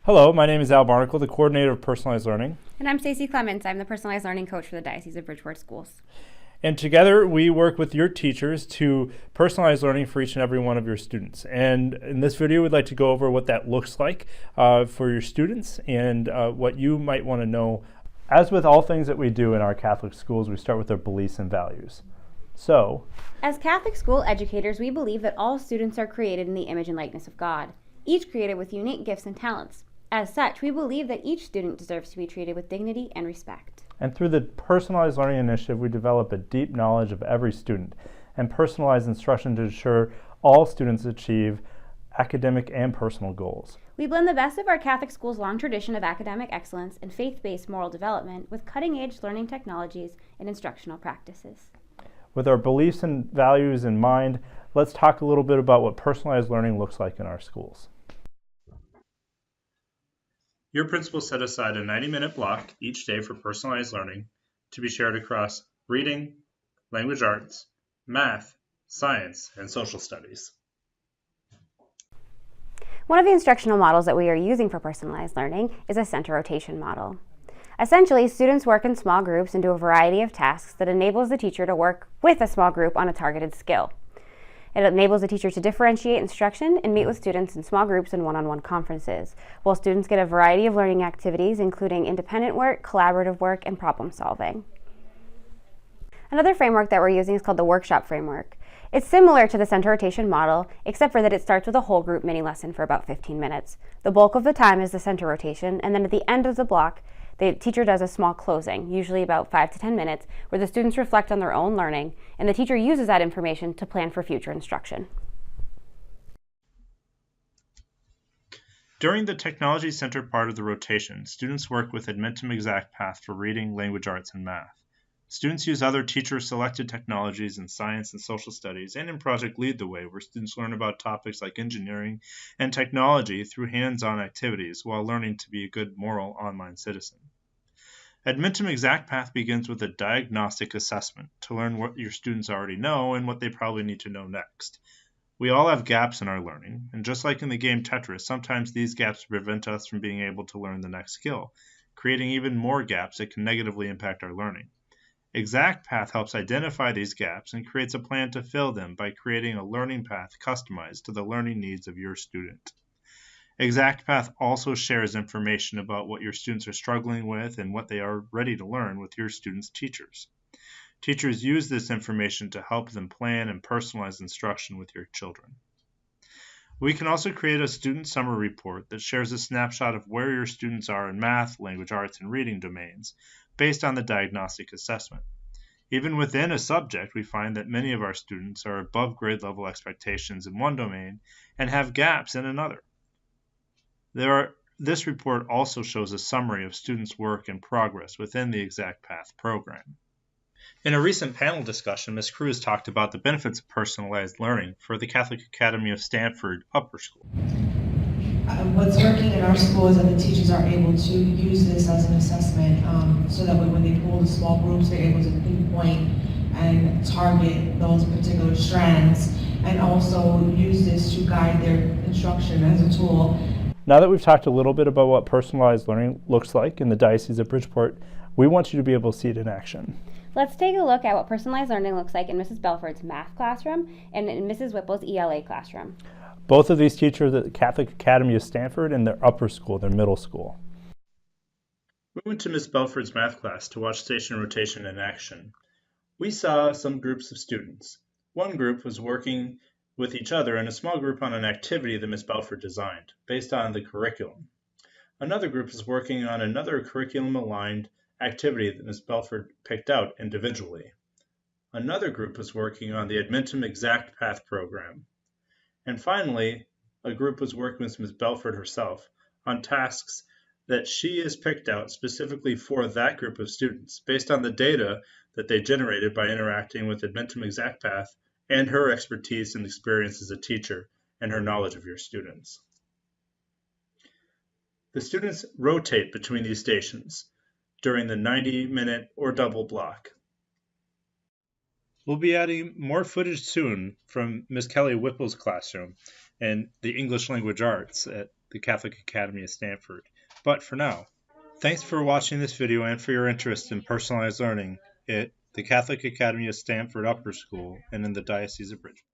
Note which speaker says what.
Speaker 1: Hello, my name is Al Barnacle, the coordinator of personalized learning.
Speaker 2: And I'm Stacey Clements. I'm the personalized learning coach for the Diocese of Bridgeport Schools.
Speaker 1: And together we work with your teachers to personalize learning for each and every one of your students. And in this video, we'd like to go over what that looks like for your students and what you might want to know. As with all things that we do in our Catholic schools, we start with their beliefs and values. So,
Speaker 2: as Catholic school educators, we believe that all students are created in the image and likeness of God, each created with unique gifts and talents. As such, we believe that each student deserves to be treated with dignity and respect.
Speaker 1: And through the Personalized Learning Initiative, we develop a deep knowledge of every student and personalized instruction to ensure all students achieve academic and personal goals.
Speaker 2: We blend the best of our Catholic school's long tradition of academic excellence and faith-based moral development with cutting-edge learning technologies and instructional practices.
Speaker 1: With our beliefs and values in mind, let's talk a little bit about what personalized learning looks like in our schools. Your principal set aside a 90-minute block each day for personalized learning to be shared across reading, language arts, math, science, and social studies.
Speaker 2: One of the instructional models that we are using for personalized learning is a center rotation model. Essentially, students work in small groups and do a variety of tasks that enables the teacher to work with a small group on a targeted skill. It enables the teacher to differentiate instruction and meet with students in small groups and one-on-one conferences, while students get a variety of learning activities, including independent work, collaborative work, and problem solving. Another framework that we're using is called the workshop framework. It's similar to the center rotation model, except for that it starts with a whole group mini lesson for about 15 minutes. The bulk of the time is the center rotation, and then at the end of the block, the teacher does a small closing, usually about 5 to 10 minutes, where the students reflect on their own learning, and the teacher uses that information to plan for future instruction.
Speaker 1: During the technology center part of the rotation, students work with Admentum Exact Path for reading, language arts, and math. Students use other teacher-selected technologies in science and social studies and in Project Lead the Way, where students learn about topics like engineering and technology through hands-on activities while learning to be a good moral online citizen. Admentum Exact Path begins with a diagnostic assessment to learn what your students already know and what they probably need to know next. We all have gaps in our learning, and just like in the game Tetris, sometimes these gaps prevent us from being able to learn the next skill, creating even more gaps that can negatively impact our learning. Exact Path helps identify these gaps and creates a plan to fill them by creating a learning path customized to the learning needs of your student. Exact Path also shares information about what your students are struggling with and what they are ready to learn with your students' teachers. Teachers use this information to help them plan and personalize instruction with your children. We can also create a student summary report that shares a snapshot of where your students are in math, language arts, and reading domains based on the diagnostic assessment. Even within a subject, we find that many of our students are above grade level expectations in one domain and have gaps in another. This report also shows a summary of students' work and progress within the Exact Path program. In a recent panel discussion, Ms. Cruz talked about the benefits of personalized learning for the Catholic Academy of Stanford Upper School.
Speaker 3: What's working in our school is that the teachers are able to use this as an assessment so that when they pull the small groups, they're able to pinpoint and target those particular strands, and also use this to guide their instruction as a tool.
Speaker 1: Now that we've talked a little bit about what personalized learning looks like in the Diocese of Bridgeport, we want you to be able to see it in action.
Speaker 2: Let's take a look at what personalized learning looks like in Mrs. Belford's math classroom and in Mrs. Whipple's ELA classroom.
Speaker 1: Both of these teachers at the Catholic Academy of Stanford in their upper school, their middle school. We went to Ms. Belford's math class to watch station rotation in action. We saw some groups of students. One group was working with each other in a small group on an activity that Ms. Belford designed, based on the curriculum. Another group is working on another curriculum-aligned activity that Ms. Belford picked out individually. Another group is working on the Admentum Exact Path program. And finally, a group was working with Ms. Belford herself on tasks that she has picked out specifically for that group of students, based on the data that they generated by interacting with Admentum Exact Path and her expertise and experience as a teacher and her knowledge of your students. The students rotate between these stations during the 90-minute or double block. We'll be adding more footage soon from Ms. Kelly Whipple's classroom and the English language arts at the Catholic Academy of Stanford. But for now, thanks for watching this video and for your interest in personalized learning at the Catholic Academy of Stanford Upper School and in the Diocese of Bridgeport.